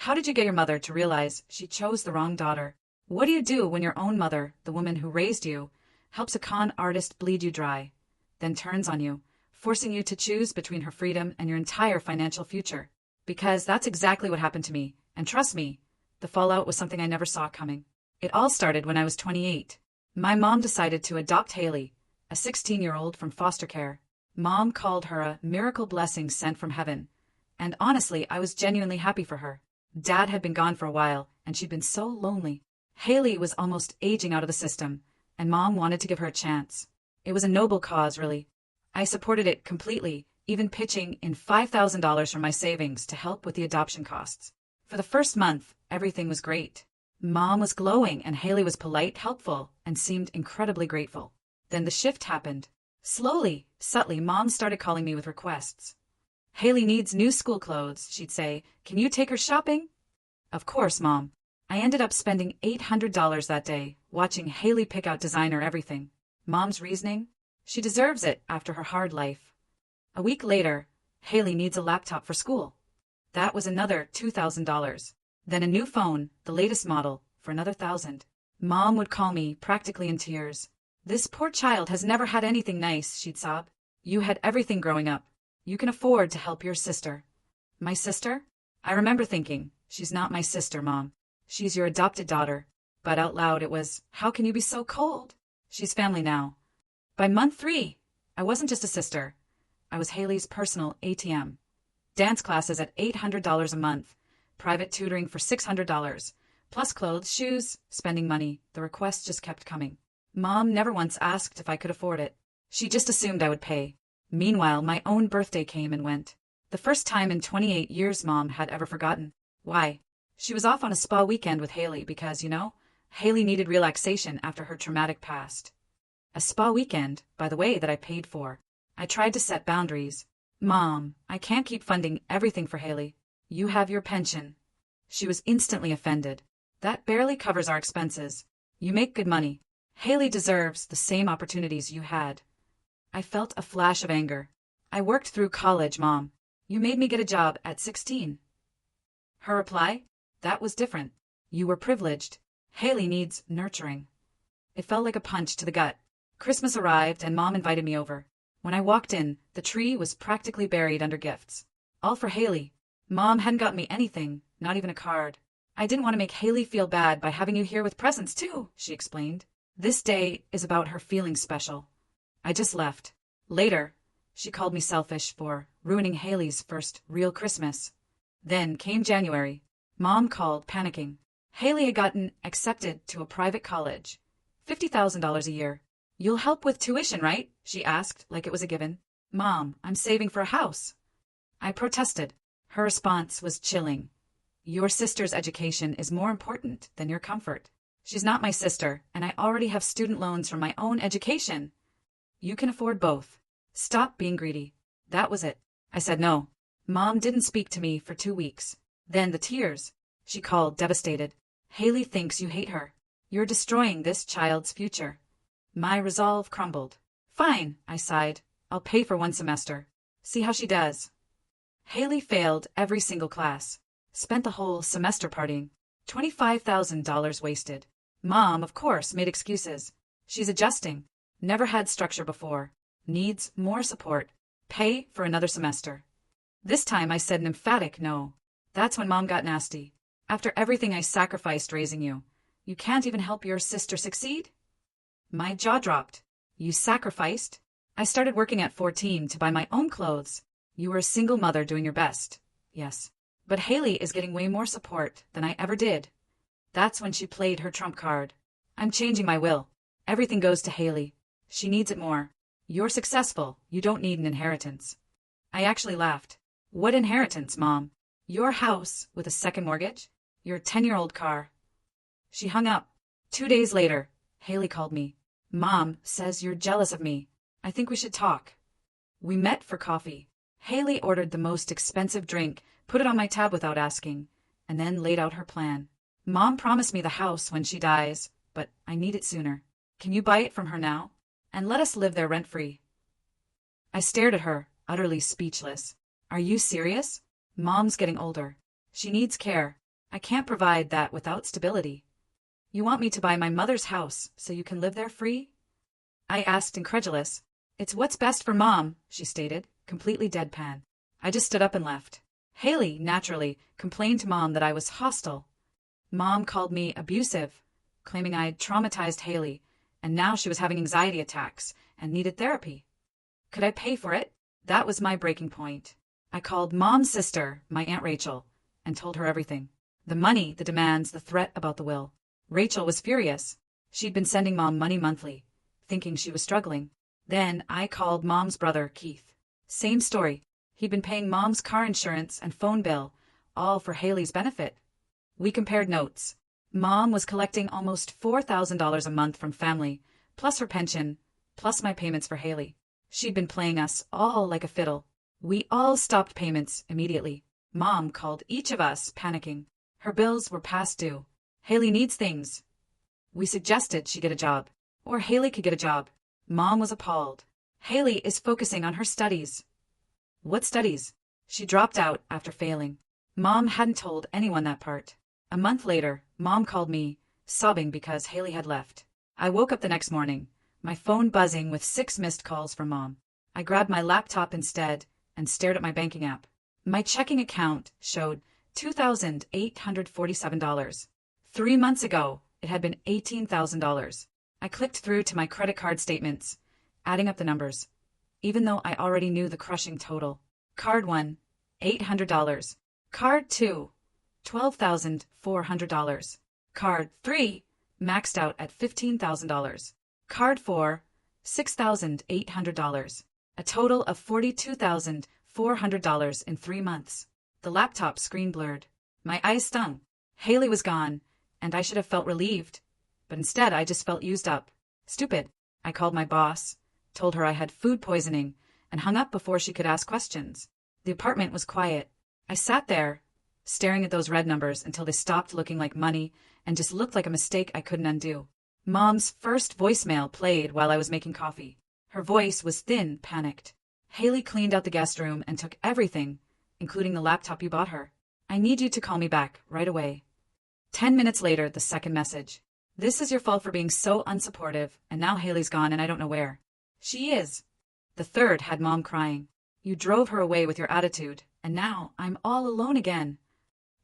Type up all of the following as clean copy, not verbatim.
How did you get your mother to realize she chose the wrong daughter? What do you do when your own mother, the woman who raised you, helps a con artist bleed you dry, then turns on you, forcing you to choose between her freedom and your entire financial future? Because that's exactly what happened to me, and trust me, the fallout was something I never saw coming. It all started when I was 28. My mom decided to adopt Haley, a 16-year-old from foster care. Mom called her a miracle blessing sent from heaven, and honestly, I was genuinely happy for her. Dad had been gone for a while, and she'd been so lonely. Haley was almost aging out of the system, and Mom wanted to give her a chance. It was a noble cause, really. I supported it completely, even pitching in $5,000 from my savings to help with the adoption costs. For the first month, everything was great. Mom was glowing, and Haley was polite, helpful, and seemed incredibly grateful. Then the shift happened. Slowly, subtly, Mom started calling me with requests. Haley needs new school clothes, she'd say. Can you take her shopping? Of course, Mom. I ended up spending $800 that day, watching Haley pick out designer everything. Mom's reasoning? She deserves it after her hard life. A week later, Haley needs a laptop for school. That was another $2,000. Then a new phone, the latest model, for another $1,000. Mom would call me, practically in tears. This poor child has never had anything nice, she'd sob. You had everything growing up. You can afford to help your sister. My sister? I remember thinking, she's not my sister, Mom. She's your adopted daughter. But out loud it was, how can you be so cold? She's family now. By month 3, I wasn't just a sister. I was Haley's personal ATM. Dance classes at $800 a month. Private tutoring for $600. Plus clothes, shoes, spending money. The requests just kept coming. Mom never once asked if I could afford it. She just assumed I would pay. Meanwhile, my own birthday came and went. The first time in 28 years Mom had ever forgotten. Why? She was off on a spa weekend with Haley because, Haley needed relaxation after her traumatic past. A spa weekend, by the way, that I paid for. I tried to set boundaries. Mom, I can't keep funding everything for Haley. You have your pension. She was instantly offended. That barely covers our expenses. You make good money. Haley deserves the same opportunities you had. I felt a flash of anger. I worked through college, Mom. You made me get a job at 16. Her reply? That was different. You were privileged. Haley needs nurturing. It felt like a punch to the gut. Christmas arrived and Mom invited me over. When I walked in, the tree was practically buried under gifts. All for Haley. Mom hadn't got me anything, not even a card. I didn't want to make Haley feel bad by having you here with presents too, she explained. This day is about her feeling special. I just left. Later, she called me selfish for ruining Haley's first real Christmas. Then came January. Mom called, panicking. Haley had gotten accepted to a private college. $50,000 a year. You'll help with tuition, right? She asked, like it was a given. Mom, I'm saving for a house. I protested. Her response was chilling. Your sister's education is more important than your comfort. She's not my sister, and I already have student loans from my own education. You can afford both. Stop being greedy. That was it. I said no. Mom didn't speak to me for 2 weeks. Then the tears. She called, devastated. Haley thinks you hate her. You're destroying this child's future. My resolve crumbled. Fine, I sighed. I'll pay for 1 semester. See how she does. Haley failed every single class. Spent the whole semester partying. $25,000 wasted. Mom, of course, made excuses. She's adjusting. Never had structure before. Needs more support. Pay for another semester. This time I said an emphatic no. That's when Mom got nasty. After everything I sacrificed raising you, you can't even help your sister succeed? My jaw dropped. You sacrificed? I started working at 14 to buy my own clothes. You were a single mother doing your best. Yes. But Haley is getting way more support than I ever did. That's when she played her trump card. I'm changing my will. Everything goes to Haley. She needs it more. You're successful. You don't need an inheritance. I actually laughed. What inheritance, Mom? Your house with a second mortgage? Your 10-year-old car? She hung up. 2 days later, Haley called me. Mom says you're jealous of me. I think we should talk. We met for coffee. Haley ordered the most expensive drink, put it on my tab without asking, and then laid out her plan. Mom promised me the house when she dies, but I need it sooner. Can you buy it from her now? And let us live there rent-free. I stared at her, utterly speechless. Are you serious? Mom's getting older. She needs care. I can't provide that without stability. You want me to buy my mother's house so you can live there free? I asked, incredulous. It's what's best for Mom, she stated, completely deadpan. I just stood up and left. Haley, naturally, complained to Mom that I was hostile. Mom called me abusive, claiming I had traumatized Haley, and now she was having anxiety attacks and needed therapy. Could I pay for it? That was my breaking point. I called Mom's sister, my Aunt Rachel, and told her everything. The money, the demands, the threat about the will. Rachel was furious. She'd been sending Mom money monthly, thinking she was struggling. Then I called Mom's brother, Keith. Same story. He'd been paying Mom's car insurance and phone bill, all for Haley's benefit. We compared notes. Mom was collecting almost $4,000 a month from family, plus her pension, plus my payments for Haley. She'd been playing us all like a fiddle. We all stopped payments immediately. Mom called each of us, panicking. Her bills were past due. Haley needs things. We suggested she get a job, or Haley could get a job. Mom was appalled. Haley is focusing on her studies. What studies? She dropped out after failing. Mom hadn't told anyone that part. A month later, Mom called me, sobbing because Haley had left. I woke up the next morning, my phone buzzing with 6 missed calls from Mom. I grabbed my laptop instead and stared at my banking app. My checking account showed $2,847. 3 months ago, it had been $18,000. I clicked through to my credit card statements, adding up the numbers, even though I already knew the crushing total. Card 1, $800. Card 2, $12,400. Card 3, maxed out at $15,000. Card 4, $6,800. A total of $42,400 in 3 months. The laptop screen blurred. My eyes stung. Haley was gone, and I should have felt relieved. But instead, I just felt used up. Stupid. I called my boss, told her I had food poisoning, and hung up before she could ask questions. The apartment was quiet. I sat there, staring at those red numbers until they stopped looking like money and just looked like a mistake I couldn't undo. Mom's first voicemail played while I was making coffee. Her voice was thin, panicked. Haley cleaned out the guest room and took everything, including the laptop you bought her. I need you to call me back right away. 10 minutes later, the second message. This is your fault for being so unsupportive, and now Haley's gone and I don't know where. She is. The third had Mom crying. You drove her away with your attitude, and now I'm all alone again.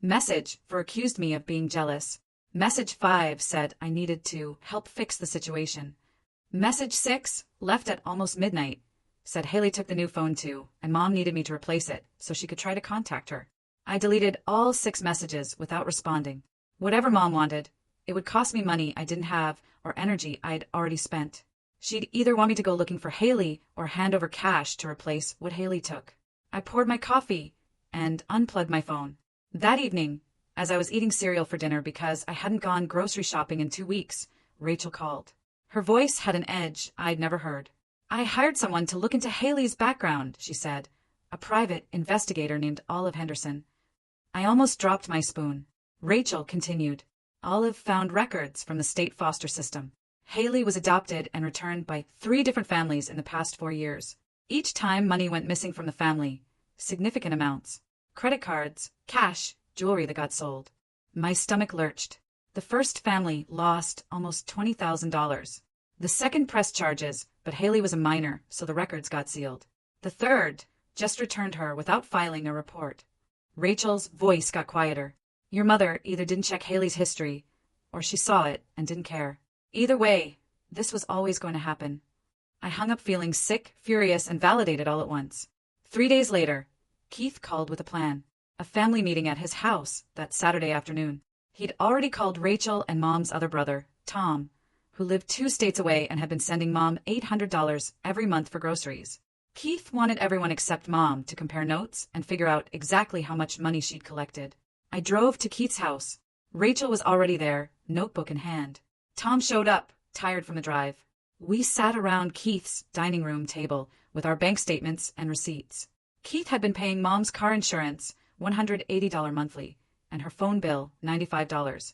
Message 4 accused me of being jealous. Message 5 said I needed to help fix the situation. Message 6, left at almost midnight, said Haley took the new phone too, and Mom needed me to replace it so she could try to contact her. I deleted all 6 messages without responding. Whatever Mom wanted, it would cost me money I didn't have or energy I'd already spent. She'd either want me to go looking for Haley or hand over cash to replace what Haley took. I poured my coffee and unplugged my phone. That evening, as I was eating cereal for dinner because I hadn't gone grocery shopping in 2 weeks, Rachel called. Her voice had an edge I'd never heard. I hired someone to look into Haley's background, she said, a private investigator named Olive Henderson. I almost dropped my spoon. Rachel continued. Olive found records from the state foster system. Haley was adopted and returned by 3 different families in the past 4 years. Each time money went missing from the family, significant amounts. Credit cards, cash, jewelry that got sold. My stomach lurched. The first family lost almost $20,000. The second pressed charges, but Haley was a minor, so the records got sealed. The third just returned her without filing a report. Rachel's voice got quieter. Your mother either didn't check Haley's history, or she saw it and didn't care. Either way, this was always going to happen. I hung up feeling sick, furious, and validated all at once. 3 days later, Keith called with a plan. A family meeting at his house that Saturday afternoon. He'd already called Rachel and Mom's other brother, Tom, who lived 2 states away and had been sending Mom $800 every month for groceries. Keith wanted everyone except Mom to compare notes and figure out exactly how much money she'd collected. I drove to Keith's house. Rachel was already there, notebook in hand. Tom showed up, tired from the drive. We sat around Keith's dining room table with our bank statements and receipts. Keith had been paying Mom's car insurance, $180 monthly, and her phone bill, $95.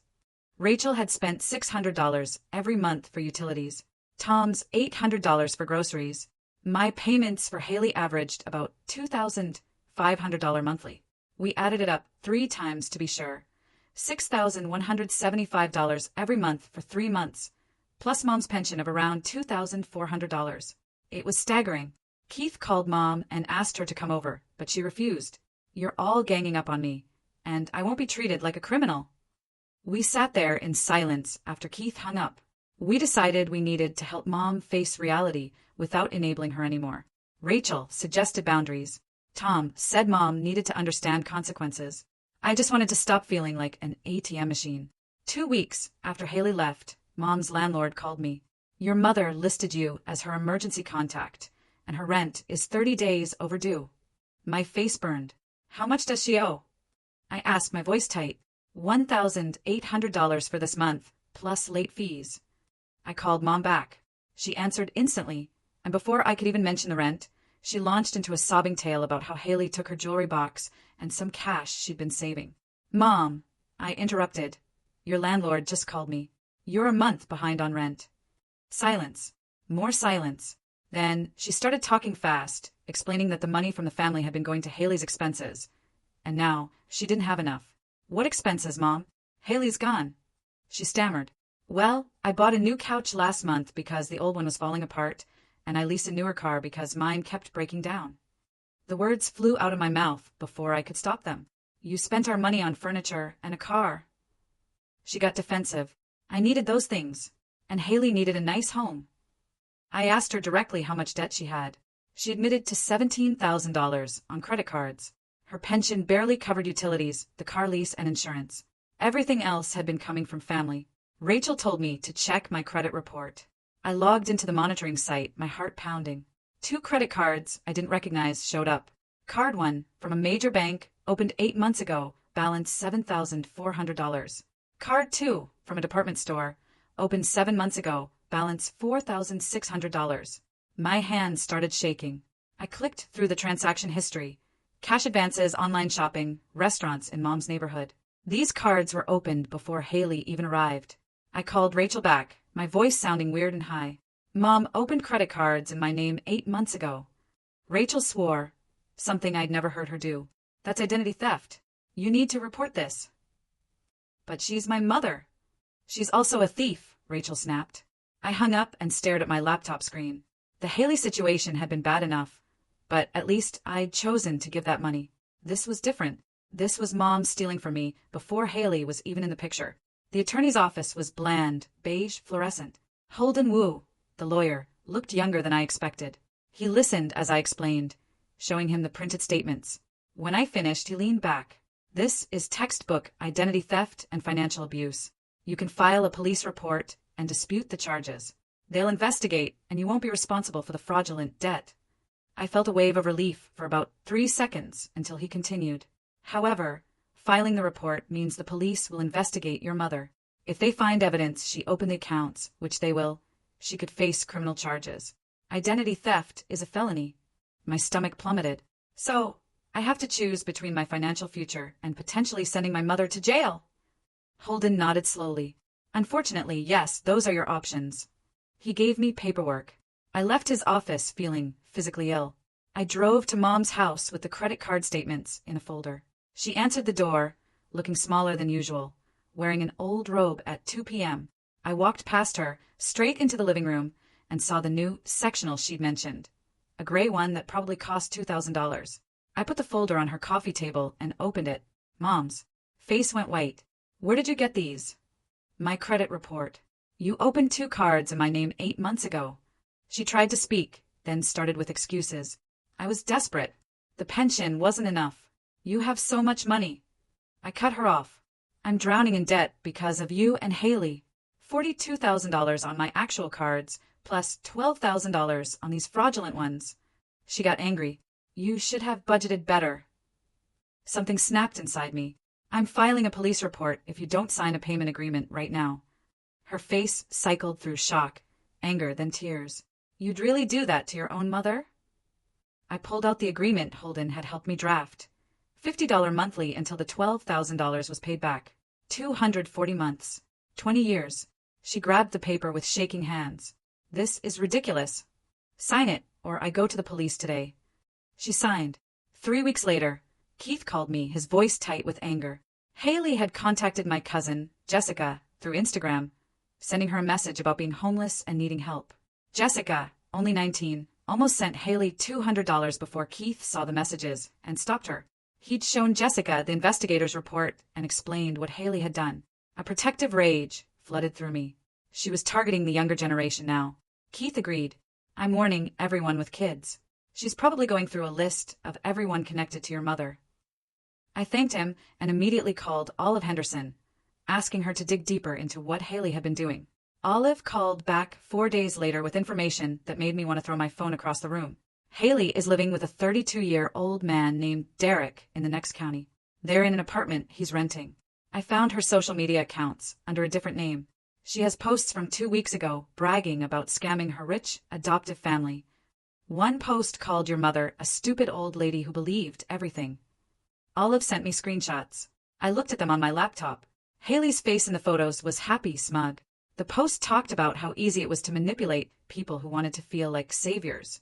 Rachel had spent $600 every month for utilities. Tom's $800 for groceries. My payments for Haley averaged about $2,500 monthly. We added it up 3 times to be sure. $6,175 every month for 3 months, plus Mom's pension of around $2,400. It was staggering. Keith called Mom and asked her to come over, but she refused. "You're all ganging up on me, and I won't be treated like a criminal." We sat there in silence after Keith hung up. We decided we needed to help Mom face reality without enabling her anymore. Rachel suggested boundaries. Tom said Mom needed to understand consequences. I just wanted to stop feeling like an ATM machine. 2 weeks after Haley left, Mom's landlord called me. "Your mother listed you as her emergency contact, and her rent is 30 days overdue." My face burned. "How much does she owe?" I asked, my voice tight. $1,800 for this month, plus late fees. I called Mom back. She answered instantly, and before I could even mention the rent, she launched into a sobbing tale about how Haley took her jewelry box and some cash she'd been saving. "Mom," I interrupted. "Your landlord just called me. You're a month behind on rent." Silence. More silence. Then she started talking fast, explaining that the money from the family had been going to Haley's expenses. And now she didn't have enough. "What expenses, Mom? Haley's gone." She stammered. "Well, I bought a new couch last month because the old one was falling apart, and I leased a newer car because mine kept breaking down." The words flew out of my mouth before I could stop them. "You spent our money on furniture and a car." She got defensive. I needed those things, and Haley needed a nice home. I asked her directly how much debt she had. She admitted to $17,000 on credit cards. Her pension barely covered utilities, the car lease, and insurance. Everything else had been coming from family. Rachel told me to check my credit report. I logged into the monitoring site, my heart pounding. 2 credit cards I didn't recognize showed up. Card 1, from a major bank, opened 8 months ago, balance $7,400. Card 2, from a department store, opened 7 months ago, balance $4,600. My hands started shaking. I clicked through the transaction history. Cash advances, online shopping, restaurants in Mom's neighborhood. These cards were opened before Haley even arrived. I called Rachel back, my voice sounding weird and high. "Mom opened credit cards in my name 8 months ago." Rachel swore, something I'd never heard her do. "That's identity theft. You need to report this." "But she's my mother." "She's also a thief," Rachel snapped. I hung up and stared at my laptop screen. The Haley situation had been bad enough, but at least I'd chosen to give that money. This was different. This was Mom stealing from me before Haley was even in the picture. The attorney's office was bland, beige, fluorescent. Holden Wu, the lawyer, looked younger than I expected. He listened as I explained, showing him the printed statements. When I finished, he leaned back. "This is textbook identity theft and financial abuse. You can file a police report and dispute the charges. They'll investigate, and you won't be responsible for the fraudulent debt." I felt a wave of relief for about 3 seconds until he continued. "However, filing the report means the police will investigate your mother. If they find evidence she opened the accounts, which they will, she could face criminal charges. Identity theft is a felony." My stomach plummeted. "So, I have to choose between my financial future and potentially sending my mother to jail?" Holden nodded slowly. "Unfortunately, yes, those are your options." He gave me paperwork. I left his office feeling physically ill. I drove to Mom's house with the credit card statements in a folder. She answered the door, looking smaller than usual, wearing an old robe at 2 p.m. I walked past her, straight into the living room, and saw the new sectional she'd mentioned. A gray one that probably cost $2,000. I put the folder on her coffee table and opened it. Mom's face went white. "Where did you get these?" "My credit report." "You opened 2 cards in my name 8 months ago." She tried to speak, then started with excuses. I was desperate. "The pension wasn't enough. You have so much money." I cut her off. "I'm drowning in debt because of you and Haley. $42,000 on my actual cards, plus $12,000 on these fraudulent ones." She got angry. "You should have budgeted better." Something snapped inside me. "I'm filing a police report if you don't sign a payment agreement right now." Her face cycled through shock, anger, then tears. "You'd really do that to your own mother?" I pulled out the agreement Holden had helped me draft. $50 monthly until the $12,000 was paid back. 240 months. 20 years. She grabbed the paper with shaking hands. "This is ridiculous. Sign it, or I go to the police today." She signed. 3 weeks later, Keith called me, his voice tight with anger. Haley had contacted my cousin, Jessica, through Instagram, sending her a message about being homeless and needing help. Jessica, only 19, almost sent Haley $200 before Keith saw the messages and stopped her. He'd shown Jessica the investigator's report and explained what Haley had done. A protective rage flooded through me. She was targeting the younger generation now. Keith agreed. I'm warning everyone with kids. She's probably going through a list of everyone connected to your mother. I thanked him and immediately called Olive Henderson, asking her to dig deeper into what Haley had been doing. Olive called back 4 days later with information that made me want to throw my phone across the room. Haley is living with a 32-year-old man named Derek in the next county. They're in an apartment he's renting. I found her social media accounts under a different name. She has posts from 2 weeks ago bragging about scamming her rich, adoptive family. One post called your mother a stupid old lady who believed everything. Olive sent me screenshots. I looked at them on my laptop. Haley's face in the photos was happy, smug. The post talked about how easy it was to manipulate people who wanted to feel like saviors.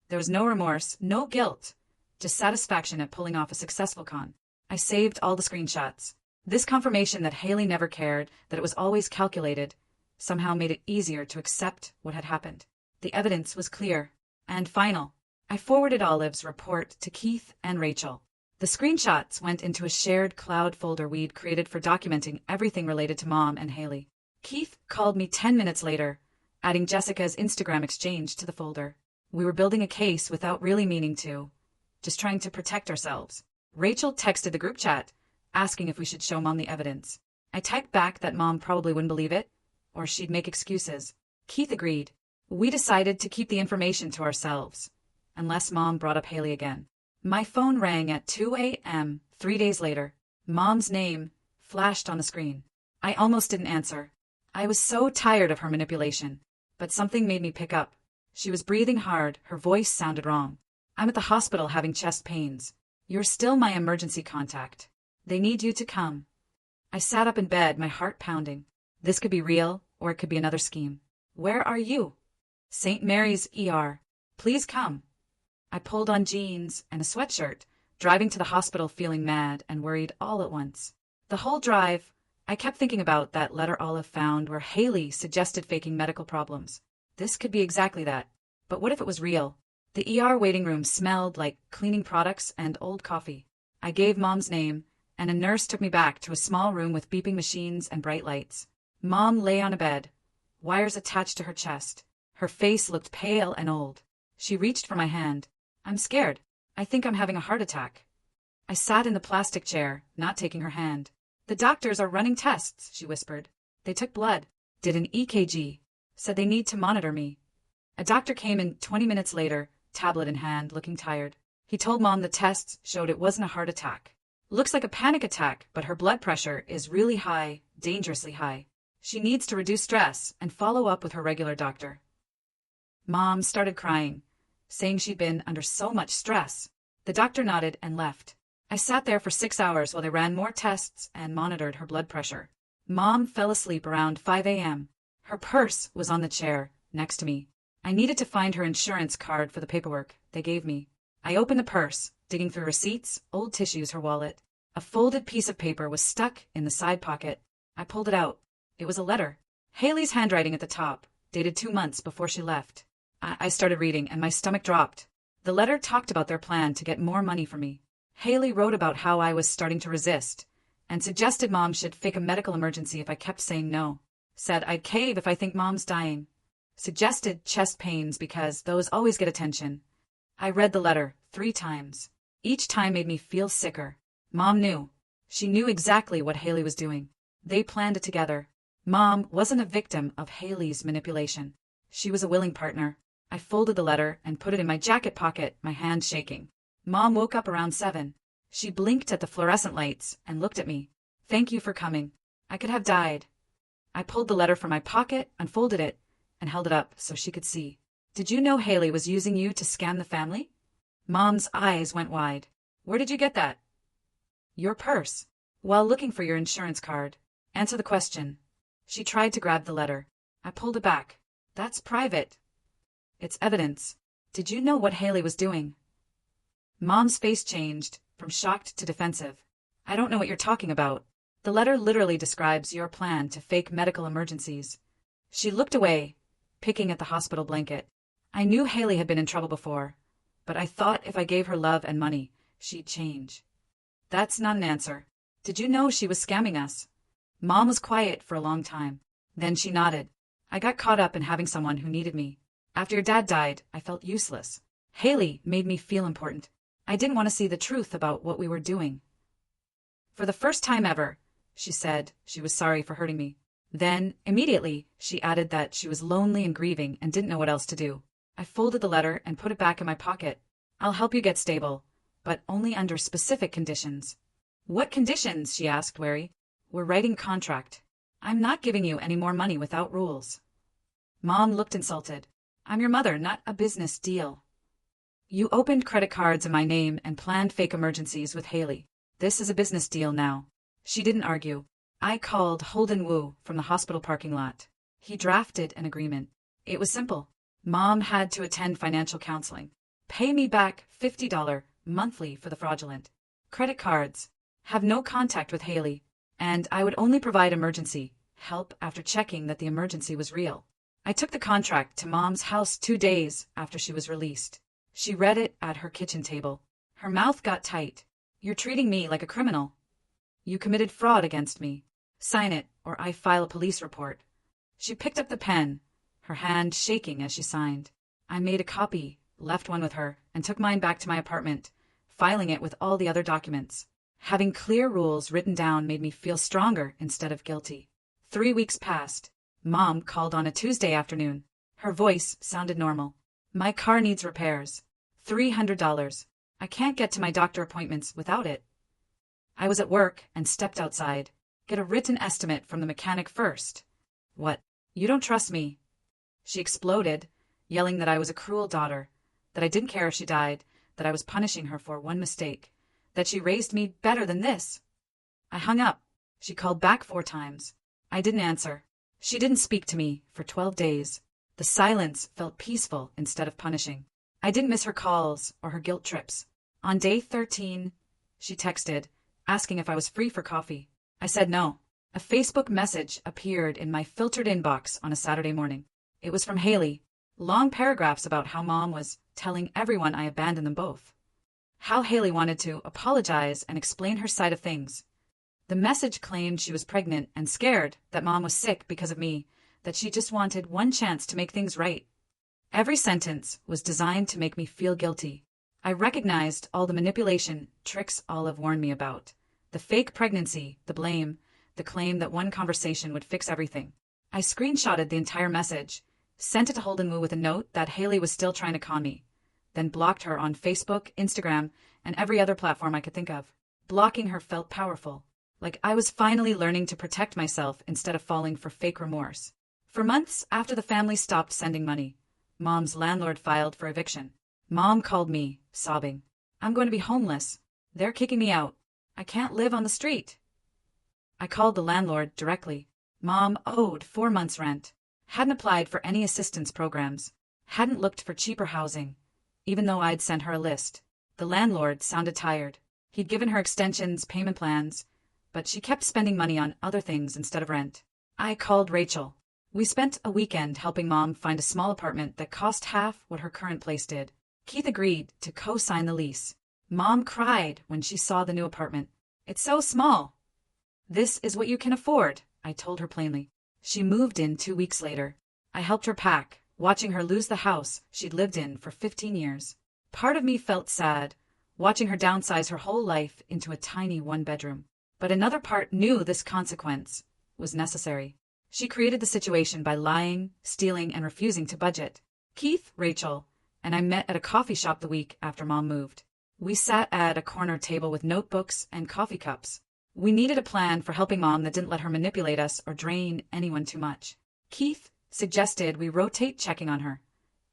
There was no remorse, no guilt, just satisfaction at pulling off a successful con. I saved all the screenshots. This confirmation that Haley never cared, that it was always calculated, somehow made it easier to accept what had happened. The evidence was clear and final. I forwarded Olive's report to Keith and Rachel. The screenshots went into a shared cloud folder we'd created for documenting everything related to Mom and Haley. Keith called me 10 minutes later, adding Jessica's Instagram exchange to the folder. We were building a case without really meaning to, just trying to protect ourselves. Rachel texted the group chat, asking if we should show Mom the evidence. I typed back that Mom probably wouldn't believe it, or she'd make excuses. Keith agreed. We decided to keep the information to ourselves, unless Mom brought up Haley again. My phone rang at 2 a.m. 3 days later. Mom's name flashed on the screen. I almost didn't answer. I was so tired of her manipulation, but something made me pick up. She was breathing hard, her voice sounded wrong. I'm at the hospital having chest pains. You're still my emergency contact. They need you to come. I sat up in bed, my heart pounding. This could be real, or it could be another scheme. Where are you? St. Mary's ER. Please come. I pulled on jeans and a sweatshirt, driving to the hospital feeling mad and worried all at once. The whole drive, I kept thinking about that letter Olive found where Haley suggested faking medical problems. This could be exactly that. But what if it was real? The ER waiting room smelled like cleaning products and old coffee. I gave Mom's name, and a nurse took me back to a small room with beeping machines and bright lights. Mom lay on a bed, wires attached to her chest. Her face looked pale and old. She reached for my hand. I'm scared. I think I'm having a heart attack. I sat in the plastic chair, not taking her hand. The doctors are running tests, she whispered. They took blood, did an EKG, said they need to monitor me. A doctor came in 20 minutes later, tablet in hand, looking tired. He told Mom the tests showed it wasn't a heart attack. Looks like a panic attack, but her blood pressure is really high, dangerously high. She needs to reduce stress and follow up with her regular doctor. Mom started crying, saying she'd been under so much stress. The doctor nodded and left. I sat there for 6 hours while they ran more tests and monitored her blood pressure. Mom fell asleep around 5 a.m. Her purse was on the chair, next to me. I needed to find her insurance card for the paperwork they gave me. I opened the purse, digging through receipts, old tissues, her wallet. A folded piece of paper was stuck in the side pocket. I pulled it out. It was a letter. Haley's handwriting at the top, dated 2 months before she left. I started reading, and my stomach dropped. The letter talked about their plan to get more money for me. Haley wrote about how I was starting to resist, and suggested Mom should fake a medical emergency if I kept saying no. Said I'd cave if I think Mom's dying. Suggested chest pains because those always get attention. I read the letter 3 times. Each time made me feel sicker. Mom knew. She knew exactly what Haley was doing. They planned it together. Mom wasn't a victim of Haley's manipulation. She was a willing partner. I folded the letter and put it in my jacket pocket, my hand shaking. Mom woke up around 7. She blinked at the fluorescent lights and looked at me. Thank you for coming. I could have died. I pulled the letter from my pocket, unfolded it, and held it up so she could see. Did you know Haley was using you to scam the family? Mom's eyes went wide. Where did you get that? Your purse. While looking for your insurance card. Answer the question. She tried to grab the letter. I pulled it back. That's private. It's evidence. Did you know what Haley was doing? Mom's face changed, from shocked to defensive. I don't know what you're talking about. The letter literally describes your plan to fake medical emergencies. She looked away, picking at the hospital blanket. I knew Haley had been in trouble before, but I thought if I gave her love and money, she'd change. That's not an answer. Did you know she was scamming us? Mom was quiet for a long time. Then she nodded. I got caught up in having someone who needed me. After your dad died, I felt useless. Haley made me feel important. I didn't want to see the truth about what we were doing. For the first time ever, she said she was sorry for hurting me. Then, immediately, she added that she was lonely and grieving and didn't know what else to do. I folded the letter and put it back in my pocket. I'll help you get stable, but only under specific conditions. What conditions? She asked, wary. We're writing contract. I'm not giving you any more money without rules. Mom looked insulted. I'm your mother, not a business deal. You opened credit cards in my name and planned fake emergencies with Haley. This is a business deal now. She didn't argue. I called Holden Wu from the hospital parking lot. He drafted an agreement. It was simple. Mom had to attend financial counseling. Pay me back $50 monthly for the fraudulent credit cards. Have no contact with Haley. And I would only provide emergency help after checking that the emergency was real. I took the contract to Mom's house 2 days after she was released. She read it at her kitchen table. Her mouth got tight. You're treating me like a criminal. You committed fraud against me. Sign it, or I file a police report. She picked up the pen, her hand shaking as she signed. I made a copy, left one with her, and took mine back to my apartment, filing it with all the other documents. Having clear rules written down made me feel stronger instead of guilty. 3 weeks passed. Mom called on a Tuesday afternoon. Her voice sounded normal. My car needs repairs. $300. I can't get to my doctor appointments without it. I was at work and stepped outside. Get a written estimate from the mechanic first. What? You don't trust me? She exploded, yelling that I was a cruel daughter, that I didn't care if she died, that I was punishing her for one mistake, that she raised me better than this. I hung up. She called back 4 times. I didn't answer. She didn't speak to me for 12 days. The silence felt peaceful instead of punishing. I didn't miss her calls or her guilt trips. On day 13, she texted, asking if I was free for coffee. I said no. A Facebook message appeared in my filtered inbox on a Saturday morning. It was from Haley. Long paragraphs about how Mom was telling everyone I abandoned them both. How Haley wanted to apologize and explain her side of things. The message claimed she was pregnant and scared that Mom was sick because of me, that she just wanted one chance to make things right. Every sentence was designed to make me feel guilty. I recognized all the manipulation tricks Olive warned me about. The fake pregnancy, the blame, the claim that one conversation would fix everything. I screenshotted the entire message, sent it to Holden Wu with a note that Haley was still trying to con me, then blocked her on Facebook, Instagram, and every other platform I could think of. Blocking her felt powerful, like I was finally learning to protect myself instead of falling for fake remorse. For months after the family stopped sending money, Mom's landlord filed for eviction. Mom called me, sobbing. I'm going to be homeless. They're kicking me out. I can't live on the street. I called the landlord directly. Mom owed 4 months' rent. Hadn't applied for any assistance programs. Hadn't looked for cheaper housing, even though I'd sent her a list. The landlord sounded tired. He'd given her extensions, payment plans, but she kept spending money on other things instead of rent. I called Rachel. We spent a weekend helping Mom find a small apartment that cost half what her current place did. Keith agreed to co-sign the lease. Mom cried when she saw the new apartment. It's so small. This is what you can afford, I told her plainly. She moved in 2 weeks later. I helped her pack, watching her lose the house she'd lived in for 15 years. Part of me felt sad, watching her downsize her whole life into a tiny 1-bedroom. But another part knew this consequence was necessary. She created the situation by lying, stealing, and refusing to budget. Keith, Rachel, and I met at a coffee shop the week after Mom moved. We sat at a corner table with notebooks and coffee cups. We needed a plan for helping Mom that didn't let her manipulate us or drain anyone too much. Keith suggested we rotate checking on her,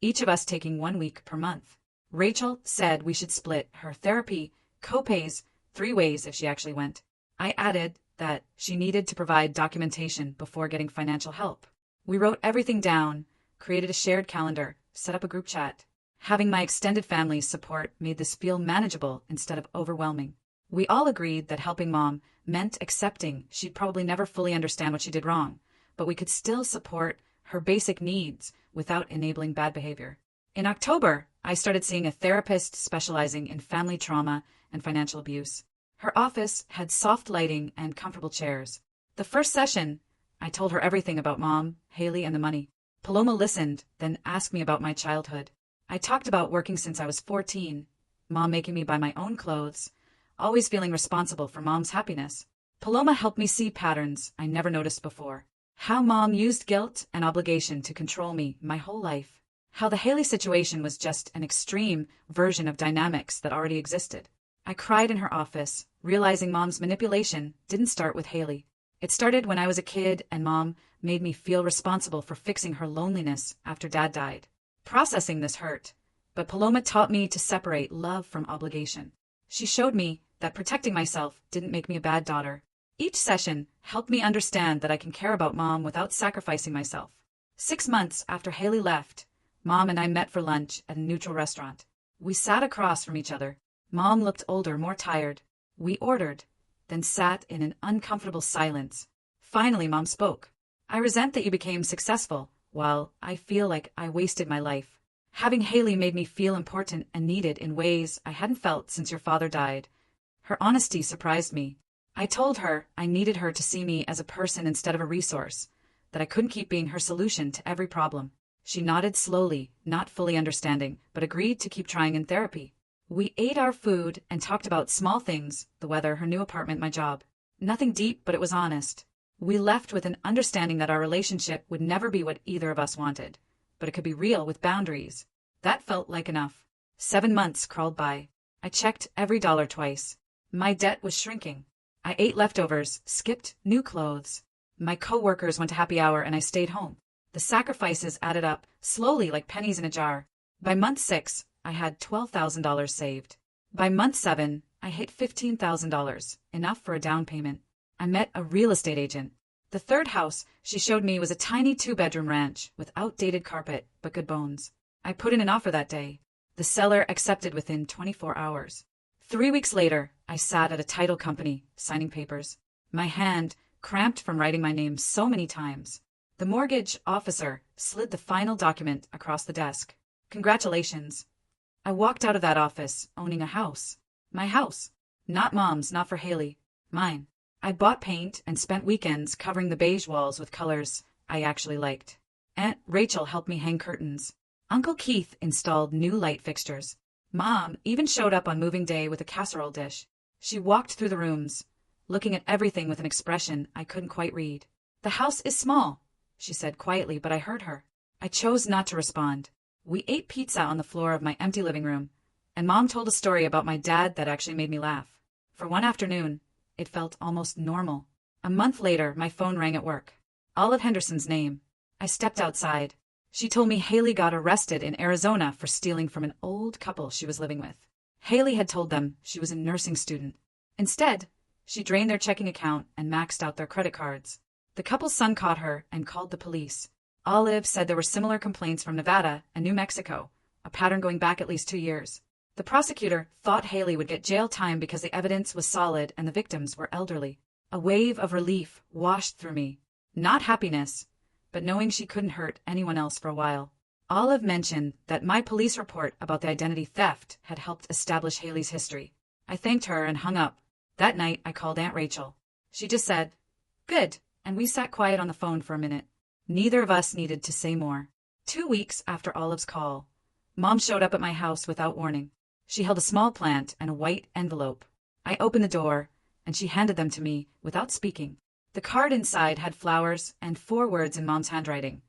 each of us taking 1 week per month. Rachel said we should split her therapy co-pays 3 ways if she actually went. I added that she needed to provide documentation before getting financial help. We wrote everything down, created a shared calendar, set up a group chat. Having my extended family's support made this feel manageable instead of overwhelming. We all agreed that helping Mom meant accepting she'd probably never fully understand what she did wrong, but we could still support her basic needs without enabling bad behavior. In October, I started seeing a therapist specializing in family trauma and financial abuse. Her office had soft lighting and comfortable chairs. The first session, I told her everything about Mom, Haley, and the money. Paloma listened, then asked me about my childhood. I talked about working since I was 14, Mom making me buy my own clothes, always feeling responsible for Mom's happiness. Paloma helped me see patterns I never noticed before. How Mom used guilt and obligation to control me my whole life. How the Haley situation was just an extreme version of dynamics that already existed. I cried in her office, realizing Mom's manipulation didn't start with Haley. It started when I was a kid and Mom made me feel responsible for fixing her loneliness after Dad died. Processing this hurt, but Paloma taught me to separate love from obligation. She showed me that protecting myself didn't make me a bad daughter. Each session helped me understand that I can care about Mom without sacrificing myself. 6 months after Haley left, Mom and I met for lunch at a neutral restaurant. We sat across from each other. Mom looked older, more tired. We ordered, then sat in an uncomfortable silence. Finally, Mom spoke. I resent that you became successful, while I feel like I wasted my life. Having Haley made me feel important and needed in ways I hadn't felt since your father died. Her honesty surprised me. I told her I needed her to see me as a person instead of a resource, that I couldn't keep being her solution to every problem. She nodded slowly, not fully understanding, but agreed to keep trying in therapy. We ate our food and talked about small things, the weather, her new apartment, my job. Nothing deep, but it was honest. We left with an understanding that our relationship would never be what either of us wanted, but it could be real with boundaries. That felt like enough. 7 months crawled by. I checked every dollar twice. My debt was shrinking. I ate leftovers, skipped new clothes. My coworkers went to happy hour and I stayed home. The sacrifices added up, slowly like pennies in a jar. By month 6, I had $12,000 saved. By month 7, I hit $15,000, enough for a down payment. I met a real estate agent. The third house she showed me was a tiny 2-bedroom ranch with outdated carpet, but good bones. I put in an offer that day. The seller accepted within 24 hours. 3 weeks later, I sat at a title company, signing papers. My hand cramped from writing my name so many times. The mortgage officer slid the final document across the desk. Congratulations. I walked out of that office, owning a house. My house. Not Mom's, not for Haley. Mine. I bought paint and spent weekends covering the beige walls with colors I actually liked. Aunt Rachel helped me hang curtains. Uncle Keith installed new light fixtures. Mom even showed up on moving day with a casserole dish. She walked through the rooms, looking at everything with an expression I couldn't quite read. The house is small, she said quietly, but I heard her. I chose not to respond. We ate pizza on the floor of my empty living room, and Mom told a story about my dad that actually made me laugh. For one afternoon, it felt almost normal. A month later, my phone rang at work. Olive Henderson's name. I stepped outside. She told me Haley got arrested in Arizona for stealing from an old couple she was living with. Haley had told them she was a nursing student. Instead, she drained their checking account and maxed out their credit cards. The couple's son caught her and called the police. Olive said there were similar complaints from Nevada and New Mexico, a pattern going back at least 2 years. The prosecutor thought Haley would get jail time because the evidence was solid and the victims were elderly. A wave of relief washed through me. Not happiness, but knowing she couldn't hurt anyone else for a while. Olive mentioned that my police report about the identity theft had helped establish Haley's history. I thanked her and hung up. That night, I called Aunt Rachel. She just said, "Good," and we sat quiet on the phone for a minute. Neither of us needed to say more. 2 weeks after Olive's call, Mom showed up at my house without warning. She held a small plant and a white envelope. I opened the door, and she handed them to me without speaking. The card inside had flowers and 4 words in Mom's handwriting.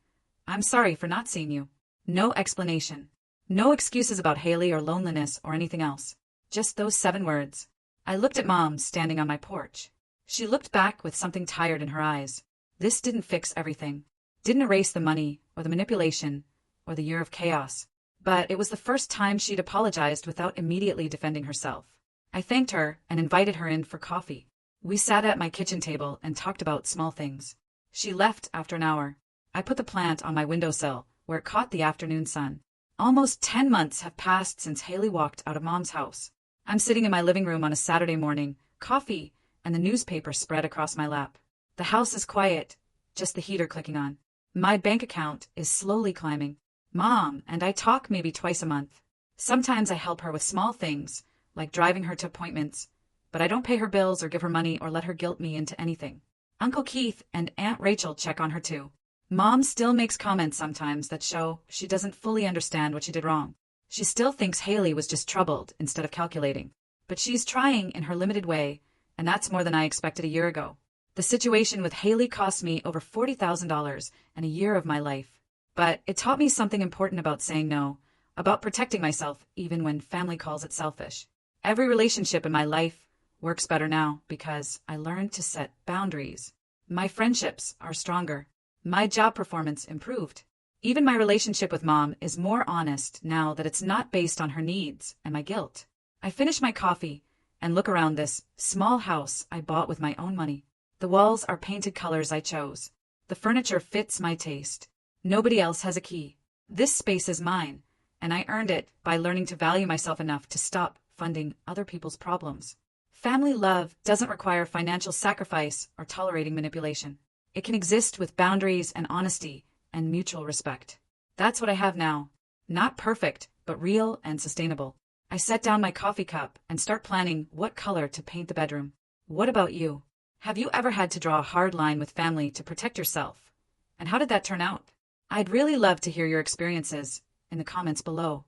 "I'm sorry for not seeing you." No explanation. No excuses about Haley or loneliness or anything else. Just those 7 words. I looked at Mom standing on my porch. She looked back with something tired in her eyes. This didn't fix everything. Didn't erase the money or the manipulation or the year of chaos. But it was the first time she'd apologized without immediately defending herself. I thanked her and invited her in for coffee. We sat at my kitchen table and talked about small things. She left after an hour. I put the plant on my windowsill, where it caught the afternoon sun. Almost 10 months have passed since Haley walked out of Mom's house. I'm sitting in my living room on a Saturday morning, coffee and the newspaper spread across my lap. The house is quiet, just the heater clicking on. My bank account is slowly climbing. Mom and I talk maybe twice a month. Sometimes I help her with small things, like driving her to appointments, but I don't pay her bills or give her money or let her guilt me into anything. Uncle Keith and Aunt Rachel check on her too. Mom still makes comments sometimes that show she doesn't fully understand what she did wrong. She still thinks Haley was just troubled instead of calculating. But she's trying in her limited way, and that's more than I expected a year ago. The situation with Haley cost me over $40,000 and a year of my life. But it taught me something important about saying no, about protecting myself even when family calls it selfish. Every relationship in my life works better now because I learned to set boundaries. My friendships are stronger. My job performance improved. Even my relationship with Mom is more honest now that it's not based on her needs and my guilt. I finish my coffee and look around this small house I bought with my own money. The walls are painted colors I chose. The furniture fits my taste. Nobody else has a key. This space is mine, and I earned it by learning to value myself enough to stop funding other people's problems. Family love doesn't require financial sacrifice or tolerating manipulation. It can exist with boundaries and honesty and mutual respect. That's what I have now. Not perfect, but real and sustainable. I set down my coffee cup and start planning what color to paint the bedroom. What about you? Have you ever had to draw a hard line with family to protect yourself? And how did that turn out? I'd really love to hear your experiences in the comments below.